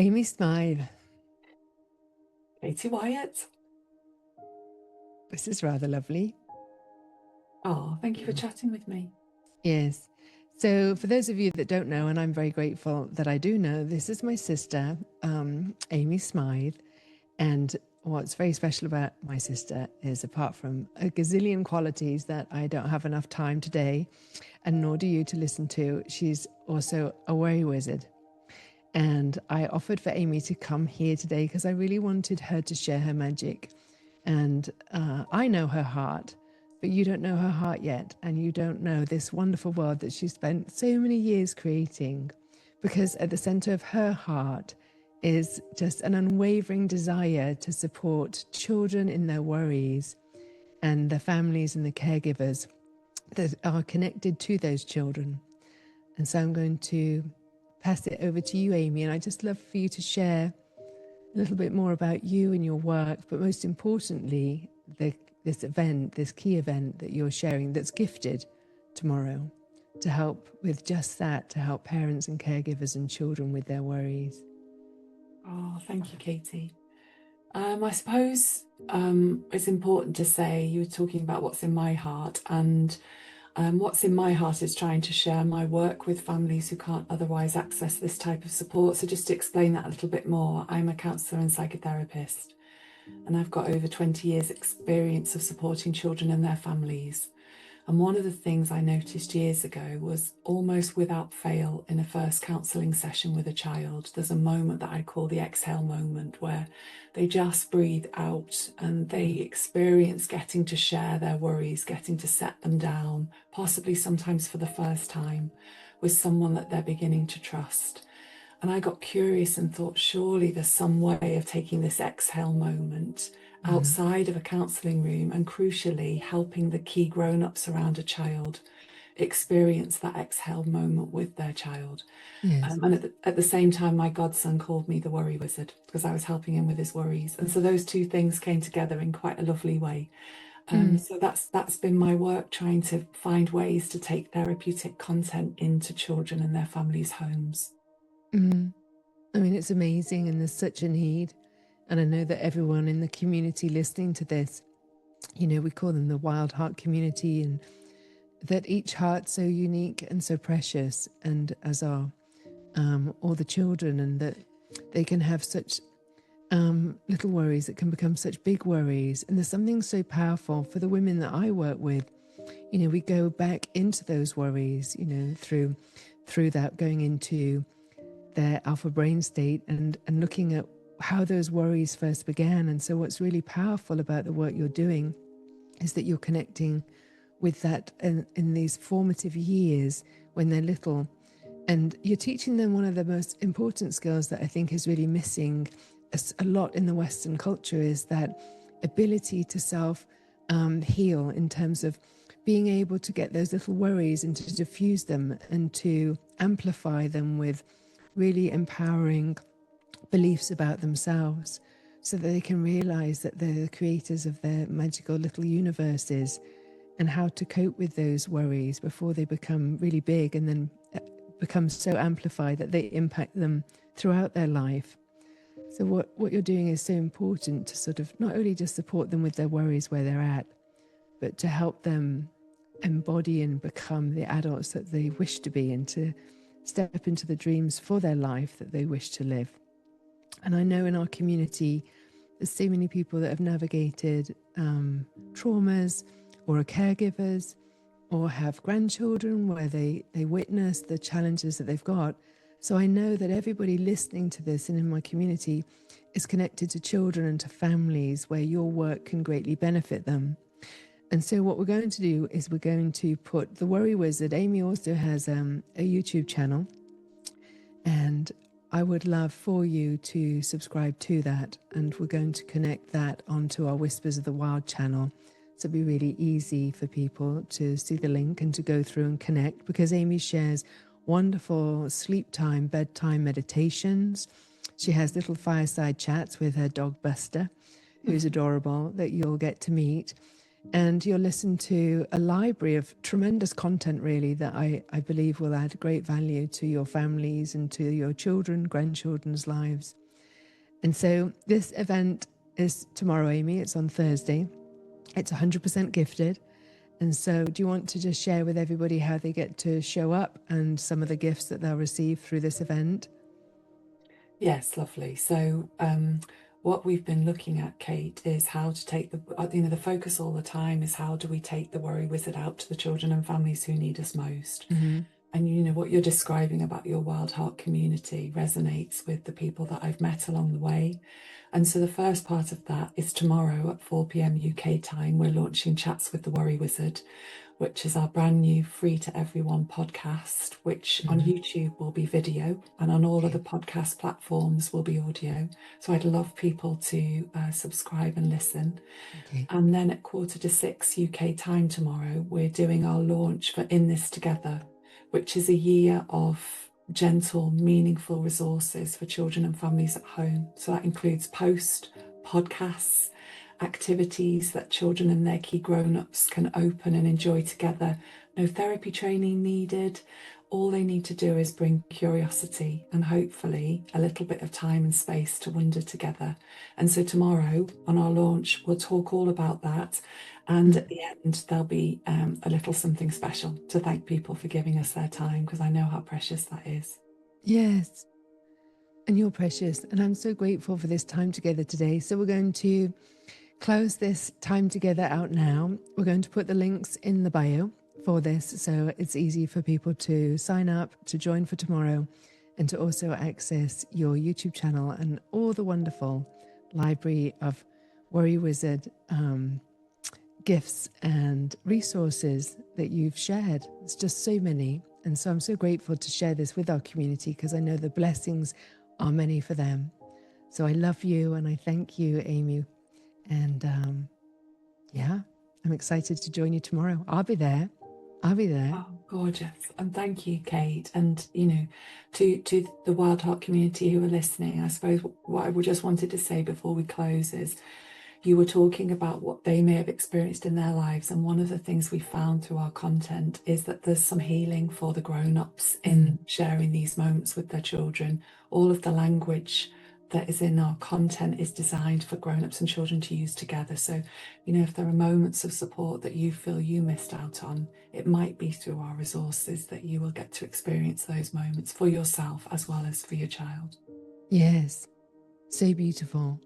Amy Smythe. Katie Wyatt. This is rather lovely. Oh, thank you for chatting with me. Yes. So for those of you that don't know, and I'm very grateful that I do know, this is my sister, Amy Smythe. And what's very special about my sister is, apart from a gazillion qualities that I don't have enough time today, and nor do you to listen to, she's also a worry wizard. And I offered for Amy to come here today because I really wanted her to share her magic. And I know her heart, but you don't know her heart yet. And you don't know this wonderful world that she spent so many years creating. Because at the center of her heart is just an unwavering desire to support children in their worries and the families and the caregivers that are connected to those children. And so I'm going to pass it over to you, Amy. And I just love for you to share a little bit more about you and your work, but most importantly, this key event that you're sharing that's gifted tomorrow to help with just that, to help parents and caregivers and children with their worries. Oh, thank you, Katie. I suppose it's important to say you were talking about what's in my heart, and what's in my heart is trying to share my work with families who can't otherwise access this type of support. So just to explain that a little bit more, I'm a counsellor and psychotherapist, and I've got over 20 years experience of supporting children and their families. And one of the things I noticed years ago was, almost without fail, in a first counselling session with a child, there's a moment that I call the exhale moment, where they just breathe out and they experience getting to share their worries, getting to set them down, possibly sometimes for the first time, with someone that they're beginning to trust. And I got curious and thought, surely there's some way of taking this exhale moment outside of a counselling room, and crucially helping the key grown-ups around a child experience that exhale moment with their child. Yes. And at the same time, my godson called me the worry wizard because I was helping him with his worries. And so those two things came together in quite a lovely way. So that's been my work, trying to find ways to take therapeutic content into children and their families' homes. I mean, it's amazing, and there's such a need. And I know that everyone in the community listening to this, we call them the Wild Heart community, and that each heart's so unique and so precious, and as are all the children, and that they can have such little worries that can become such big worries. And there's something so powerful for the women that I work with. We go back into those worries, through that, going into their alpha brain state and looking at how those worries first began. And so what's really powerful about the work you're doing is that you're connecting with that in these formative years when they're little. And you're teaching them one of the most important skills that I think is really missing a lot in the Western culture, is that ability to self-heal, in terms of being able to get those little worries and to diffuse them and to amplify them with really empowering beliefs about themselves, so that they can realize that they're the creators of their magical little universes, and how to cope with those worries before they become really big and then become so amplified that they impact them throughout their life. So what you're doing is so important, to sort of not only just support them with their worries where they're at, but to help them embody and become the adults that they wish to be, and to step into the dreams for their life that they wish to live. And I know in our community, there's so many people that have navigated traumas, or are caregivers, or have grandchildren where they witness the challenges that they've got. So I know that everybody listening to this and in my community is connected to children and to families where your work can greatly benefit them. And so what we're going to do is we're going to put the Worry Wizard. Amy also has a YouTube channel, and I would love for you to subscribe to that. And we're going to connect that onto our Whispers of the Wild channel. So it'll be really easy for people to see the link and to go through and connect, because Amy shares wonderful sleep time, bedtime meditations. She has little fireside chats with her dog Buster, who's adorable, that you'll get to meet. And you'll listen to a library of tremendous content, really, that I believe will add great value to your families and to your children, grandchildren's lives. And so this event is tomorrow, Amy. It's on Thursday. It's 100% gifted. And so do you want to just share with everybody how they get to show up and some of the gifts that they'll receive through this event? Yes, lovely. So what we've been looking at, Kate, is how to take the focus all the time is how do we take the worry wizard out to the children and families who need us most. Mm-hmm. And what you're describing about your Wild Heart community resonates with the people that I've met along the way. And so the first part of that is tomorrow at 4 p.m. UK time. We're launching Chats with the Worry Wizard, which is our brand new free to everyone podcast, which on YouTube will be video and on all of the podcast platforms will be audio. So I'd love people to subscribe and listen. Okay. And then at 5:45 UK time tomorrow, we're doing our launch for In This Together, which is a year of gentle, meaningful resources for children and families at home. So that includes podcasts, activities that children and their key grown-ups can open and enjoy together. No therapy training needed. All they need to do is bring curiosity and hopefully a little bit of time and space to wonder together. And so tomorrow on our launch, we'll talk all about that. And at the end, there'll be a little something special to thank people for giving us their time, because I know how precious that is. Yes. And you're precious. And I'm so grateful for this time together today. So we're going to close this time together out now. We're going to put the links in the bio for this, so it's easy for people to sign up, to join for tomorrow, and to also access your YouTube channel and all the wonderful library of Worry Wizard gifts and resources that you've shared. It's just so many. And so I'm so grateful to share this with our community, because I know the blessings are many for them. So I love you and I thank you, Amy. And I'm excited to join you tomorrow. I'll be there. Oh, gorgeous. And thank you, Kate. And, to the Wild Heart community who are listening, I suppose what I just wanted to say before we close is you were talking about what they may have experienced in their lives. And one of the things we found through our content is that there's some healing for the grown-ups in sharing these moments with their children. All of the language that is in our content is designed for grown-ups and children to use together. So, if there are moments of support that you feel you missed out on, it might be through our resources that you will get to experience those moments for yourself as well as for your child. Yes, so beautiful.